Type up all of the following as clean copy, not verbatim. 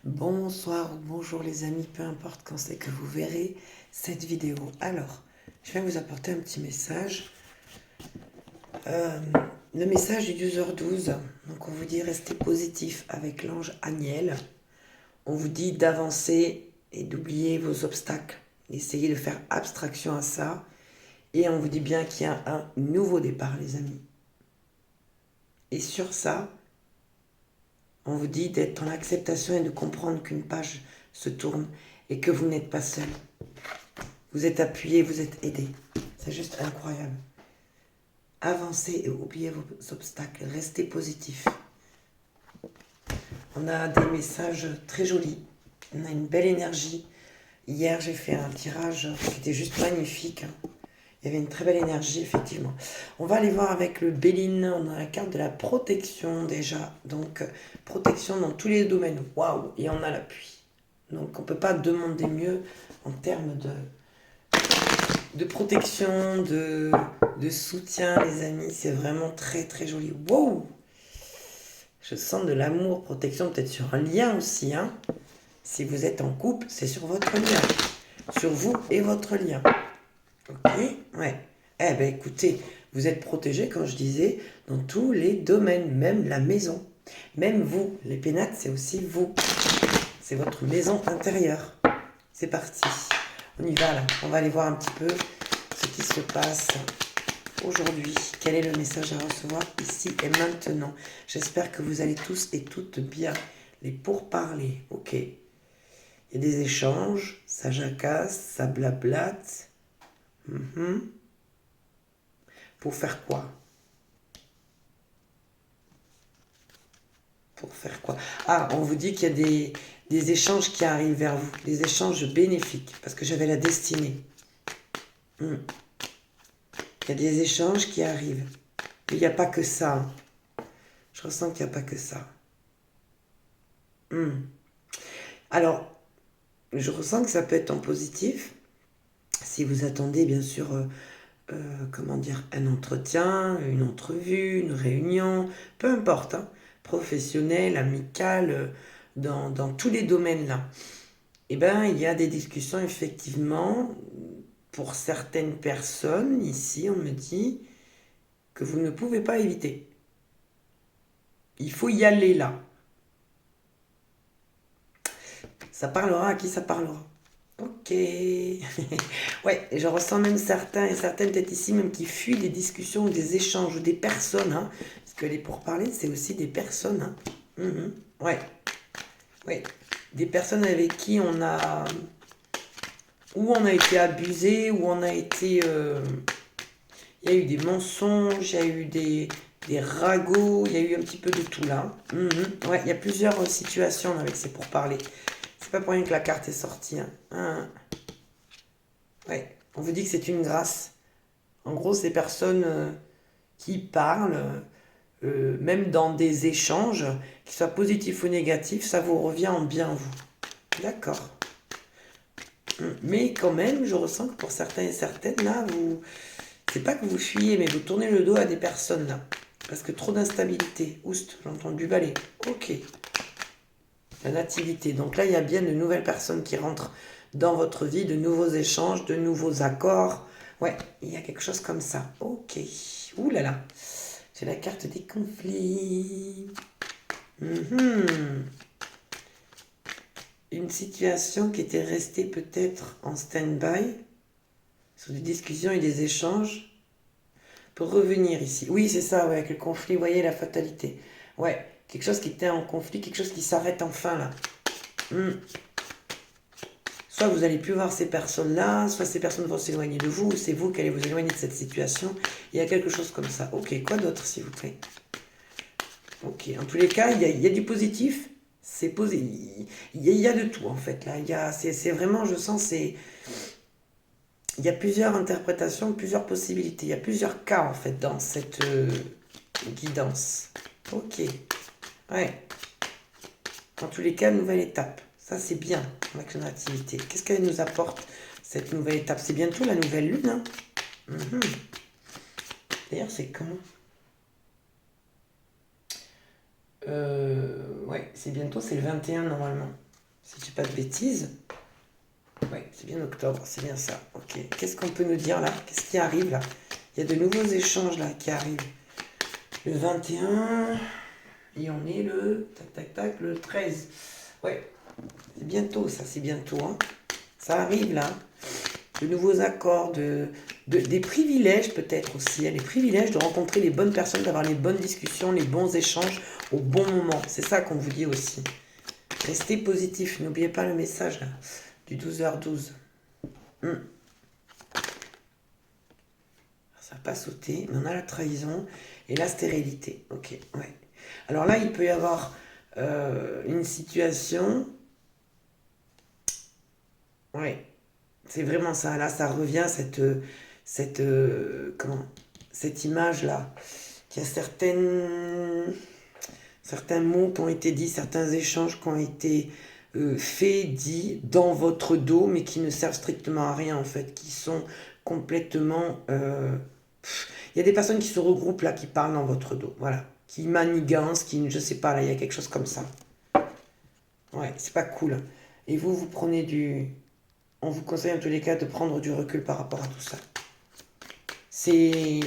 Bonsoir ou bonjour les amis, peu importe quand c'est que vous verrez cette vidéo. Alors, je viens vous apporter un petit message. Euh, le message du 12h12. Donc on vous dit restez positif avec l'ange Aniel. On vous dit d'avancer et d'oublier vos obstacles. Essayez de faire abstraction à ça. Et on vous dit bien qu'il y a un nouveau départ les amis. Et sur ça, on vous dit d'être en acceptation et de comprendre qu'une page se tourne et que vous n'êtes pas seul. Vous êtes appuyé, vous êtes aidé. C'est juste incroyable. Avancez et oubliez vos obstacles. Restez positif. On a des messages très jolis. On a une belle énergie. Hier, j'ai fait un tirage qui était juste magnifique. Il y avait une très belle énergie, effectivement. On va aller voir avec le Béline. On a la carte de la protection déjà. Donc, protection dans tous les domaines. Waouh! Et on a l'appui. Donc, on ne peut pas demander mieux en termes de protection, de soutien, les amis. C'est vraiment très, très joli. Wow! Je sens de l'amour, protection, peut-être sur un lien aussi. Hein. Si vous êtes en couple, c'est sur votre lien. Sur vous et votre lien. Ok? Ouais. Eh ben écoutez, vous êtes protégé, quand je disais, dans tous les domaines, même la maison. Même vous. Les pénates, c'est aussi vous. C'est votre maison intérieure. C'est parti. On y va là. On va aller voir un petit peu ce qui se passe aujourd'hui. Quel est le message à recevoir ici et maintenant? J'espère que vous allez tous et toutes bien. Les pourparlers, ok. Il y a des échanges, ça jacasse, ça blablate. Pour faire quoi? Pour faire quoi? Ah, on vous dit qu'il y a des échanges qui arrivent vers vous, des échanges bénéfiques, parce que j'avais la destinée. Il y a des échanges qui arrivent. Mais il n'y a pas que ça. Hein. Je ressens qu'il n'y a pas que ça. Alors, je ressens que ça peut être en positif. Si vous attendez, bien sûr, comment dire, un entretien, une entrevue, une réunion, peu importe, hein, professionnel, amical, dans tous les domaines là, eh ben, il y a des discussions effectivement pour certaines personnes. Ici, on me dit que vous ne pouvez pas éviter. Il faut y aller là. Ça parlera à qui ça parlera. Ok. Ouais, et je ressens même certains et certaines peut-être ici même qui fuient des discussions ou des échanges ou des personnes. Hein, parce que les pourparlers, c'est aussi des personnes. Hein. Ouais. Ouais. Des personnes avec qui on a... Où on a été abusé, où on a été... Il y a eu des mensonges, il y a eu des ragots, il y a eu un petit peu de tout là. Ouais, il y a plusieurs situations avec ces pourparlers. C'est pas pour rien que la carte est sortie. Hein. Ouais, on vous dit que c'est une grâce. En gros, ces personnes qui parlent, même dans des échanges, qu'ils soient positifs ou négatifs, ça vous revient en bien, vous. D'accord. Mais quand même, je ressens que pour certains et certaines, là, vous... C'est pas que vous fuyez, mais vous tournez le dos à des personnes, là. Parce que trop d'instabilité. Oust, j'entends du balai. Ok. La nativité. Donc là, il y a bien de nouvelles personnes qui rentrent dans votre vie, de nouveaux échanges, de nouveaux accords. Ouais, il y a quelque chose comme ça. Ok. Ouh là là. C'est la carte des conflits. Une situation qui était restée peut-être en stand-by, sur des discussions et des échanges, pour revenir ici. Oui, c'est ça, ouais, avec le conflit, vous voyez la fatalité. Ouais, quelque chose qui était en conflit, quelque chose qui s'arrête enfin là. Soit vous n'allez plus voir ces personnes-là, soit ces personnes vont s'éloigner de vous, ou c'est vous qui allez vous éloigner de cette situation. Il y a quelque chose comme ça. Ok, quoi d'autre s'il vous plaît? Ok, en tous les cas, il y a du positif. C'est posé. Il y a de tout en fait là. C'est vraiment, je sens, il y a plusieurs interprétations, plusieurs possibilités. Il y a plusieurs cas en fait dans cette guidance. Ok, ouais. En tous les cas, nouvelle étape. Ça c'est bien avec son activité. Qu'est-ce qu'elle nous apporte cette nouvelle étape? C'est bientôt la nouvelle lune. Hein. D'ailleurs, c'est quand? Ouais, c'est bientôt, c'est le 21 normalement. si je dis pas de bêtises. Oui, c'est bien octobre, c'est bien ça. Ok, qu'est-ce qu'on peut nous dire là? Qu'est-ce qui arrive là? Il y a de nouveaux échanges là qui arrivent. Le 21, et on est le, le 13. Ouais, c'est bientôt ça, c'est bientôt. Hein. Ça arrive là. De nouveaux accords, des privilèges peut-être aussi. Les privilèges de rencontrer les bonnes personnes, d'avoir les bonnes discussions, les bons échanges au bon moment. C'est ça qu'on vous dit aussi. Restez positif, n'oubliez pas le message là, du 12h12. Ça n'a pas sauté, mais on a la trahison et la stérilité. Ok, ouais. Alors là, il peut y avoir une situation. Ouais, c'est vraiment ça. Là, ça revient, cette image-là. Qu'il y a certains mots qui ont été dits, certains échanges qui ont été faits, dits dans votre dos, mais qui ne servent strictement à rien, en fait, qui sont complètement... Il y a des personnes qui se regroupent là, qui parlent dans votre dos, voilà. Qui manigancent, qui, je sais pas, là, il y a quelque chose comme ça. Ouais, c'est pas cool. Et vous prenez du... On vous conseille en tous les cas de prendre du recul par rapport à tout ça. C'est...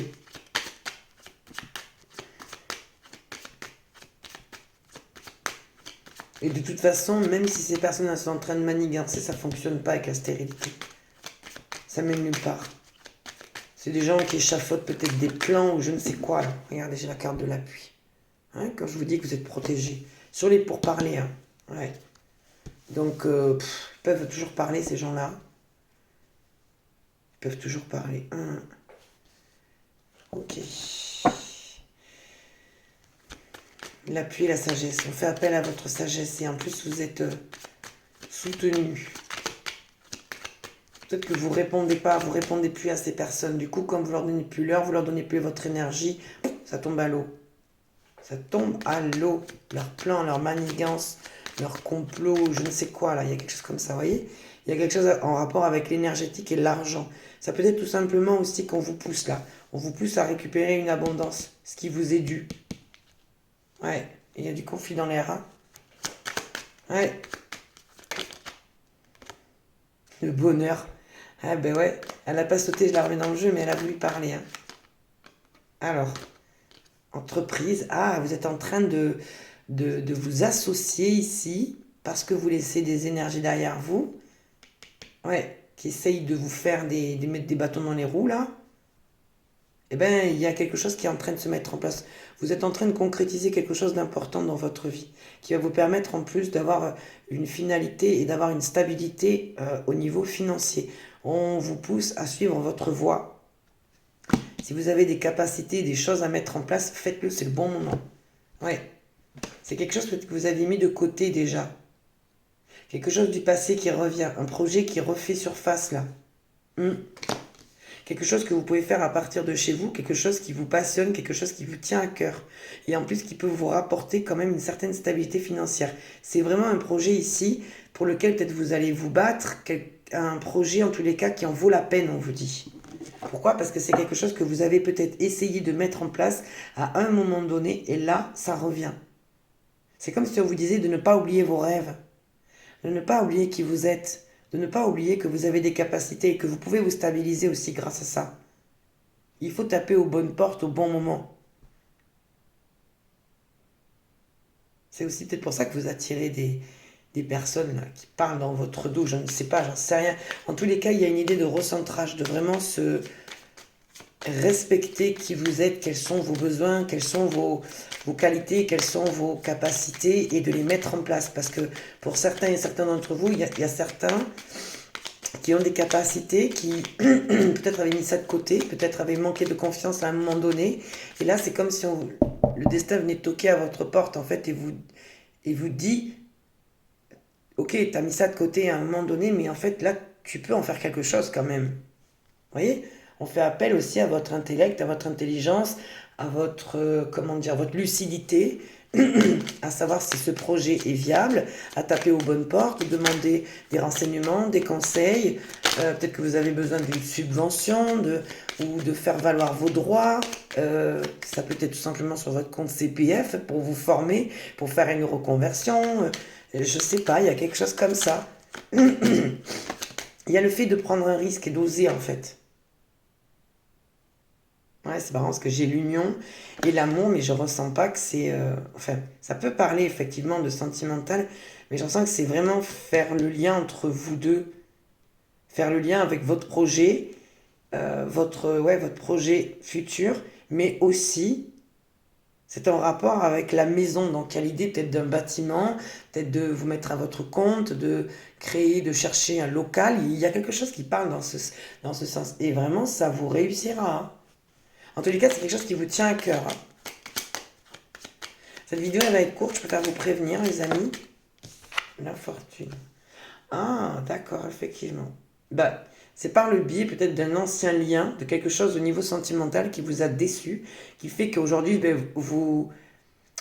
Et de toute façon, même si ces personnes sont en train de manigancer, ça fonctionne pas avec la stérilité. Ça mène nulle part. C'est des gens qui échafaudent peut-être des plans ou je ne sais quoi. Là. Regardez, j'ai la carte de l'appui. Hein, quand je vous dis que vous êtes protégés. Sur les pourparlers. Hein. Ouais. Donc, ils peuvent toujours parler, ces gens-là. Ils peuvent toujours parler. Ok. L'appui et la sagesse. On fait appel à votre sagesse et en plus, vous êtes soutenu. Peut-être que vous répondez pas, vous répondez plus à ces personnes. Du coup, comme vous leur donnez plus l'heure, vous leur donnez plus votre énergie, ça tombe à l'eau. Ça tombe à l'eau. Leur plan, leur manigance, leur complot, je ne sais quoi, là. Il y a quelque chose comme ça, vous voyez? Il y a quelque chose en rapport avec l'énergétique et l'argent. Ça peut être tout simplement aussi qu'on vous pousse là. On vous pousse à récupérer une abondance, ce qui vous est dû. Ouais, il y a du conflit dans l'air, hein. Ouais. Le bonheur. Ah ben ouais, elle n'a pas sauté, je la remets dans le jeu, mais elle a voulu parler. Hein. Alors, entreprise. Ah, vous êtes en train de vous associer ici parce que vous laissez des énergies derrière vous. Ouais, qui essayent de vous faire de mettre des bâtons dans les roues là. Eh bien, il y a quelque chose qui est en train de se mettre en place. Vous êtes en train de concrétiser quelque chose d'important dans votre vie, qui va vous permettre en plus d'avoir une finalité et d'avoir une stabilité au niveau financier. On vous pousse à suivre votre voie. Si vous avez des capacités, des choses à mettre en place, faites-le, c'est le bon moment. Ouais, c'est quelque chose que vous aviez mis de côté déjà. Quelque chose du passé qui revient, un projet qui refait surface là. Quelque chose que vous pouvez faire à partir de chez vous, quelque chose qui vous passionne, quelque chose qui vous tient à cœur. Et en plus qui peut vous rapporter quand même une certaine stabilité financière. C'est vraiment un projet ici pour lequel peut-être vous allez vous battre, un projet en tous les cas qui en vaut la peine, on vous dit. Pourquoi? Parce que c'est quelque chose que vous avez peut-être essayé de mettre en place à un moment donné et là, ça revient. C'est comme si on vous disait de ne pas oublier vos rêves, de ne pas oublier qui vous êtes, de ne pas oublier que vous avez des capacités et que vous pouvez vous stabiliser aussi grâce à ça. Il faut taper aux bonnes portes au bon moment. C'est aussi peut-être pour ça que vous attirez des personnes là, qui parlent dans votre dos, je ne sais pas, j'en sais rien. En tous les cas, il y a une idée de recentrage, de vraiment se respecter qui vous êtes, quels sont vos besoins, quelles sont vos qualités, quelles sont vos capacités et de les mettre en place. Parce que pour certains et certains d'entre vous, il y a certains qui ont des capacités, qui peut-être avaient mis ça de côté, peut-être avaient manqué de confiance à un moment donné. Et là, c'est comme si le destin venait toquer à votre porte, en fait, et vous dit, ok, tu as mis ça de côté à un moment donné, mais en fait, là, tu peux en faire quelque chose quand même. Vous voyez? On fait appel aussi à votre intellect, à votre intelligence, à votre, comment dire, votre lucidité, à savoir si ce projet est viable, à taper aux bonnes portes, demander des renseignements, des conseils. Peut-être que vous avez besoin d'une subvention ou de faire valoir vos droits. Ça peut être tout simplement sur votre compte CPF pour vous former, pour faire une reconversion. Je sais pas, il y a quelque chose comme ça. Il y a le fait de prendre un risque et d'oser en fait. Ouais, c'est marrant parce que j'ai l'union et l'amour, mais je ressens pas que c'est... Enfin, ça peut parler effectivement de sentimental, mais je ressens que c'est vraiment faire le lien entre vous deux, faire le lien avec votre projet, votre projet futur, mais aussi c'est en rapport avec la maison. Donc il y a l'idée peut-être d'un bâtiment, peut-être de vous mettre à votre compte, de créer, de chercher un local. Il y a quelque chose qui parle dans ce sens. Et vraiment, ça vous réussira, hein. En tous les cas, c'est quelque chose qui vous tient à cœur, hein. Cette vidéo, elle va être courte, je préfère vous prévenir, les amis. La fortune. Ah, d'accord, effectivement. Bah, c'est par le biais peut-être d'un ancien lien, de quelque chose au niveau sentimental qui vous a déçu, qui fait qu'aujourd'hui, ben, vous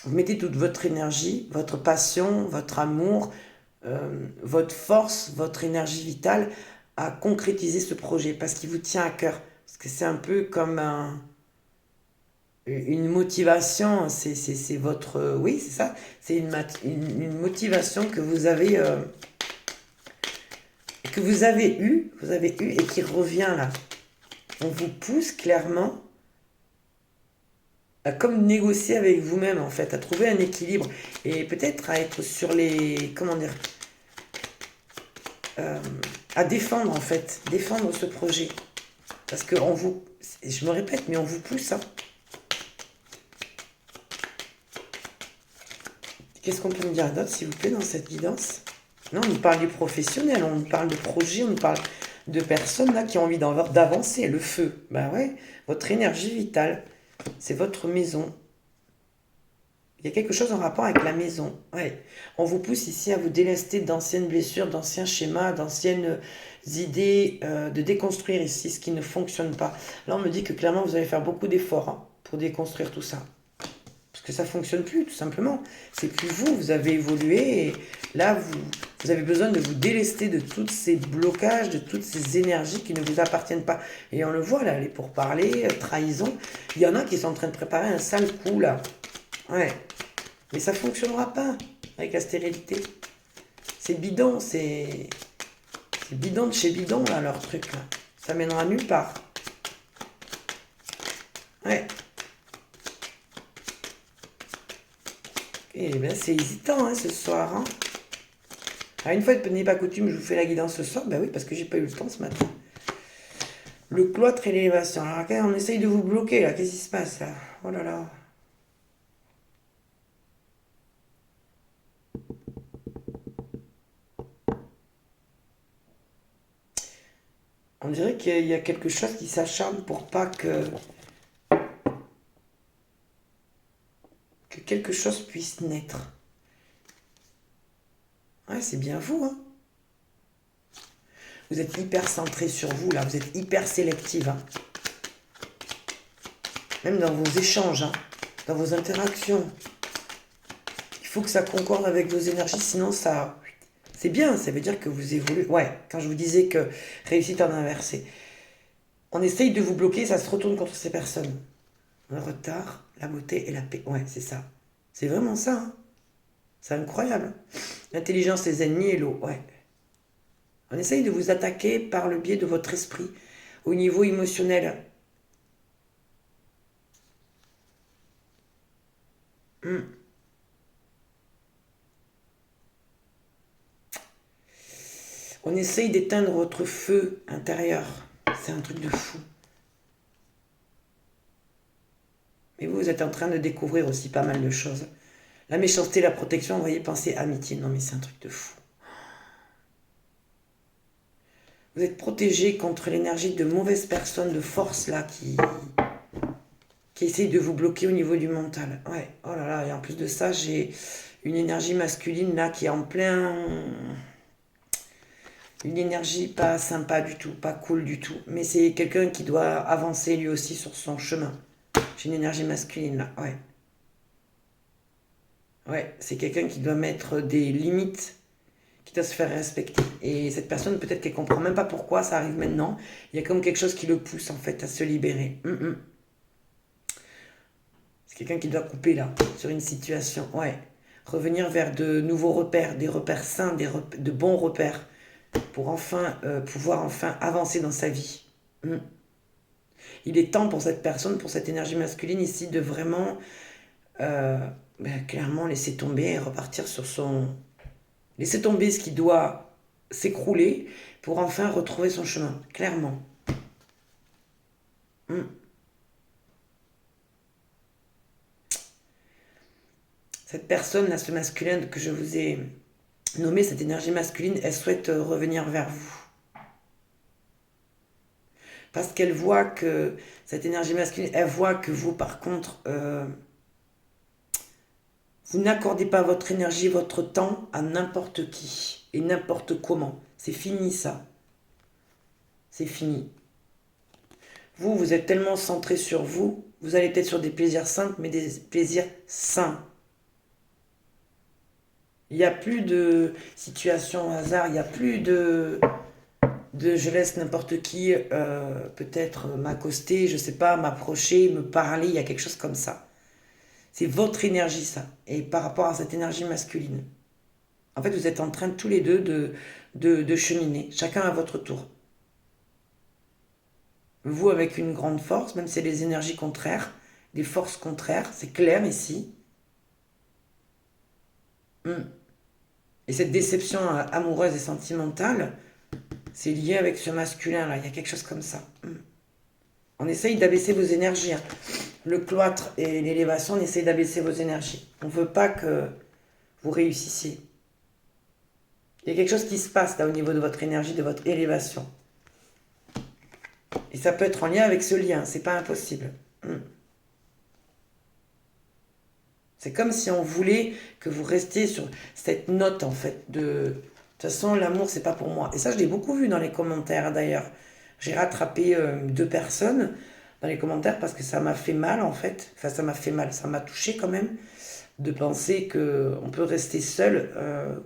mettez toute votre énergie, votre passion, votre amour, votre force, votre énergie vitale à concrétiser ce projet parce qu'il vous tient à cœur. Parce que c'est un peu comme une motivation, c'est votre... oui, c'est ça, c'est une motivation que vous avez eu et qui revient là. On vous pousse clairement à comme négocier avec vous-même en fait, à trouver un équilibre et peut-être à être sur les... comment dire, euh, à défendre en fait, défendre ce projet. Parce que on vous... je me répète, mais on vous pousse, hein. Qu'est-ce qu'on peut me dire d'autre, s'il vous plaît, dans cette guidance? Non, on nous parle du professionnel, on nous parle de projets, on nous parle de personnes là qui ont envie d'avancer. Le feu, bah ouais, votre énergie vitale, c'est votre maison. Il y a quelque chose en rapport avec la maison. Ouais. On vous pousse ici à vous délester d'anciennes blessures, d'anciens schémas, d'anciennes idées, de déconstruire ici ce qui ne fonctionne pas. Là, on me dit que clairement, vous allez faire beaucoup d'efforts, hein, pour déconstruire tout ça. Parce que ça ne fonctionne plus, tout simplement. C'est plus vous, vous avez évolué et là, vous avez besoin de vous délester de tous ces blocages, de toutes ces énergies qui ne vous appartiennent pas. Et on le voit là, les pourparlers, trahison. Il y en a qui sont en train de préparer un sale coup là. Ouais. Mais ça ne fonctionnera pas avec la stérilité. C'est bidon, c'est bidon de chez bidon là, leur truc là. Ça mènera nulle part. Ouais. Eh bien, c'est hésitant, hein, ce soir, hein. Alors, une fois n'est pas coutume, je vous fais la guidance ce soir. Ben oui, parce que j'ai pas eu le temps ce matin. Le cloître et l'élévation. Alors, on essaye de vous bloquer, là. Qu'est-ce qui se passe, là? Oh là là. On dirait qu'il y a quelque chose qui s'acharne pour pas que quelque chose puisse naître. Ouais, c'est bien vous, hein. Vous êtes hyper centré sur vous, là. Vous êtes hyper sélective, hein. Même dans vos échanges, hein, dans vos interactions. Il faut que ça concorde avec vos énergies, sinon ça... C'est bien, ça veut dire que vous évoluez. Ouais, quand je vous disais que réussite en inversé. On essaye de vous bloquer, ça se retourne contre ces personnes. Le retard, la beauté et la paix. Ouais, c'est ça. C'est vraiment ça, hein. C'est incroyable. L'intelligence, les ennemis et l'eau. Ouais. On essaye de vous attaquer par le biais de votre esprit, au niveau émotionnel. On essaye d'éteindre votre feu intérieur. C'est un truc de fou. Mais vous êtes en train de découvrir aussi pas mal de choses. La méchanceté, la protection, vous voyez, pensez amitié. Non mais c'est un truc de fou. Vous êtes protégé contre l'énergie de mauvaises personnes, de force là, qui essayent de vous bloquer au niveau du mental. Ouais, oh là là, et en plus de ça, j'ai une énergie masculine là qui est en plein... Une énergie pas sympa du tout, pas cool du tout. Mais c'est quelqu'un qui doit avancer lui aussi sur son chemin. J'ai une énergie masculine là, ouais. Ouais, c'est quelqu'un qui doit mettre des limites, qui doit se faire respecter. Et cette personne, peut-être qu'elle comprend même pas pourquoi ça arrive maintenant. Il y a comme quelque chose qui le pousse en fait à se libérer. C'est quelqu'un qui doit couper là, sur une situation. Ouais. revenir vers de nouveaux repères, des repères sains, de bons repères, pour enfin pouvoir enfin avancer dans sa vie. Il est temps pour cette personne, pour cette énergie masculine ici, de vraiment clairement laisser tomber et repartir sur son... Laisser tomber ce qui doit s'écrouler pour enfin retrouver son chemin, clairement. Cette personne, là, ce masculin que je vous ai nommé, cette énergie masculine, elle souhaite revenir vers vous. Parce qu'elle voit que, cette énergie masculine, elle voit que vous, par contre, vous n'accordez pas votre énergie, votre temps à n'importe qui et n'importe comment. C'est fini ça. C'est fini. Vous, vous êtes tellement centré sur vous, vous allez peut-être sur des plaisirs simples, mais des plaisirs sains. Il n'y a plus de situation au hasard, il n'y a plus de je laisse n'importe qui peut-être m'accoster, je sais pas, m'approcher, me parler, il y a quelque chose comme ça. C'est votre énergie ça, et par rapport à cette énergie masculine. En fait, vous êtes en train tous les deux de cheminer, chacun à votre tour. Vous avec une grande force, même si c'est des énergies contraires, des forces contraires, c'est clair ici. Et cette déception amoureuse et sentimentale, c'est lié avec ce masculin-là, il y a quelque chose comme ça. On essaye d'abaisser vos énergies. Le cloître et l'élévation, on essaye d'abaisser vos énergies. On ne veut pas que vous réussissiez. Il y a quelque chose qui se passe là au niveau de votre énergie, de votre élévation. Et ça peut être en lien avec ce lien, c'est pas impossible. C'est comme si on voulait que vous restiez sur cette note en fait de toute façon l'amour c'est pas pour moi. Et ça je l'ai beaucoup vu dans les commentaires d'ailleurs. J'ai rattrapé 2 personnes dans les commentaires parce que ça m'a fait mal en fait. Enfin ça m'a fait mal, ça m'a touché quand même de penser qu'on peut rester seul.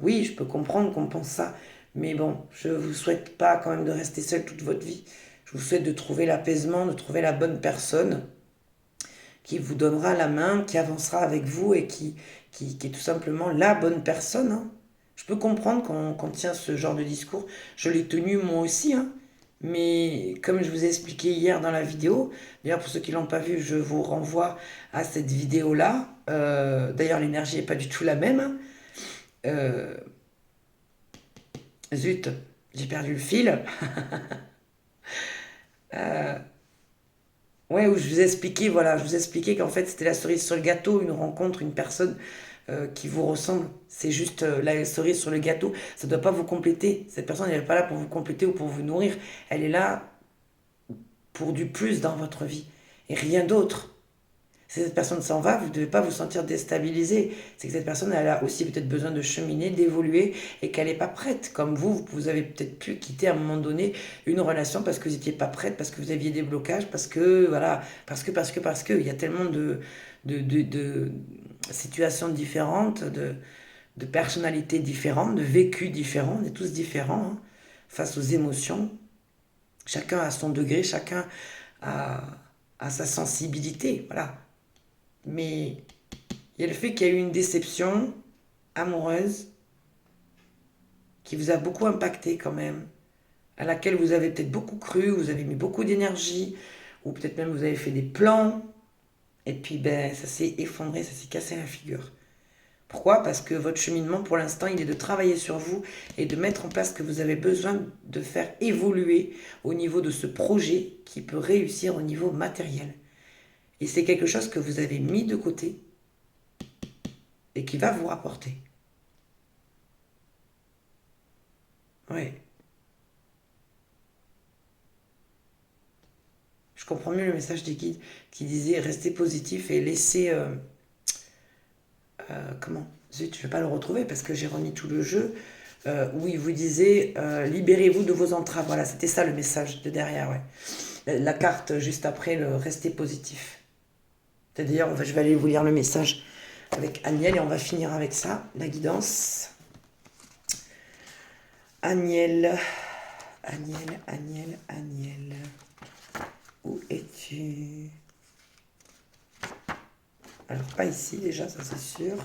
Oui, je peux comprendre qu'on pense ça, mais bon, je vous souhaite pas quand même de rester seul toute votre vie. Je vous souhaite de trouver l'apaisement, de trouver la bonne personne qui vous donnera la main, qui avancera avec vous et qui est tout simplement la bonne personne. Je peux comprendre qu'on tient ce genre de discours. Je l'ai tenu moi aussi. Mais comme je vous ai expliqué hier dans la vidéo, d'ailleurs pour ceux qui ne l'ont pas vu, je vous renvoie à cette vidéo-là. D'ailleurs l'énergie n'est pas du tout la même. Zut, j'ai perdu le fil. Ouais, où je vous ai expliqué, voilà, je vous ai expliqué qu'en fait c'était la cerise sur le gâteau, une rencontre, une personne qui vous ressemble. C'est juste la cerise sur le gâteau. Ça ne doit pas vous compléter. Cette personne, elle n'est pas là pour vous compléter ou pour vous nourrir. Elle est là pour du plus dans votre vie et rien d'autre. Si cette personne s'en va, vous ne devez pas vous sentir déstabilisé. C'est que cette personne, elle a aussi peut-être besoin de cheminer, d'évoluer et qu'elle n'est pas prête. Comme vous avez peut-être pu quitter à un moment donné une relation parce que vous n'étiez pas prête, parce que vous aviez des blocages, parce que, voilà, parce que. Il y a tellement de situations différentes, de personnalités différentes, de vécus différents. On est tous différents face aux émotions. Chacun a son degré, chacun a sa sensibilité, voilà. Mais il y a le fait qu'il y a eu une déception amoureuse qui vous a beaucoup impacté quand même, à laquelle vous avez peut-être beaucoup cru, vous avez mis beaucoup d'énergie, ou peut-être même vous avez fait des plans, et puis ben ça s'est effondré, ça s'est cassé la figure. Pourquoi? Parce que votre cheminement pour l'instant il est de travailler sur vous et de mettre en place ce que vous avez besoin de faire évoluer au niveau de ce projet qui peut réussir au niveau matériel. Et c'est quelque chose que vous avez mis de côté et qui va vous rapporter. Oui. Je comprends mieux le message des guides qui disait restez positif et laissez... comment? Zut, je ne vais pas le retrouver parce que j'ai remis tout le jeu. Où il vous disait libérez-vous de vos entraves. Voilà, c'était ça le message de derrière. Ouais. La carte juste après le restez positif. D'ailleurs, je vais aller vous lire le message avec Aniel et on va finir avec ça, la guidance. Aniel, où es-tu? Alors, pas ici déjà, ça c'est sûr.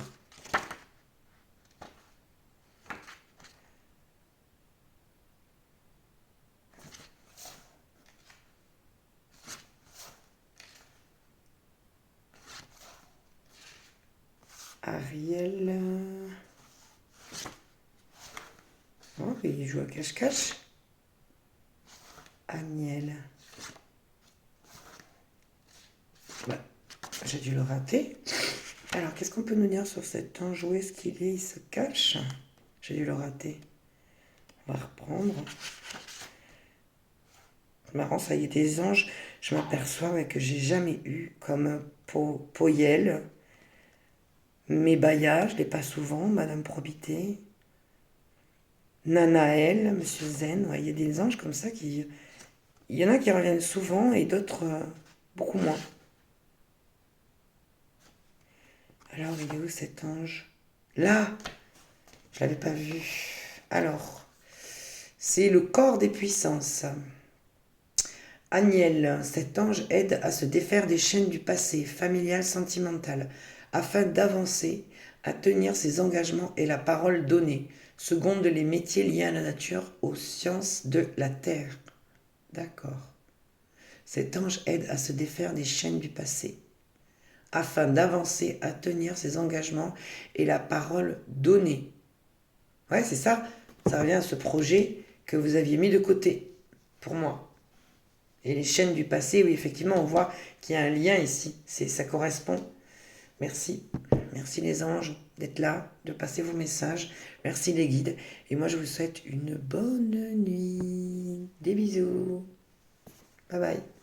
Ariel. Oh, il joue à cache-cache. Aniel. Ouais, j'ai dû le rater. Alors, qu'est-ce qu'on peut nous dire sur cet ange? Où est-ce qu'il est? Il se cache. J'ai dû le rater. On va reprendre. C'est marrant, ça y est, des anges. Je m'aperçois que j'ai jamais eu comme Poyel. Mébaya, je ne l'ai pas souvent. Madame Probité. Nanaël, Monsieur Zen. Ouais, il y a des anges comme ça qui... Il y en a qui reviennent souvent et d'autres beaucoup moins. Alors, il est où cet ange? Là! Je l'avais pas vu. Alors, c'est le corps des puissances. Aniel, cet ange aide à se défaire des chaînes du passé, familial, sentimental, afin d'avancer, à tenir ses engagements et la parole donnée. Seconde les métiers liés à la nature, aux sciences de la terre. D'accord. Cet ange aide à se défaire des chaînes du passé, afin d'avancer, à tenir ses engagements et la parole donnée. Ouais, c'est ça. Ça revient à ce projet que vous aviez mis de côté, pour moi. Et les chaînes du passé, oui, effectivement, on voit qu'il y a un lien ici. Ça correspond. Merci. Merci les anges d'être là, de passer vos messages. Merci les guides. Et moi, je vous souhaite une bonne nuit. Des bisous. Bye bye.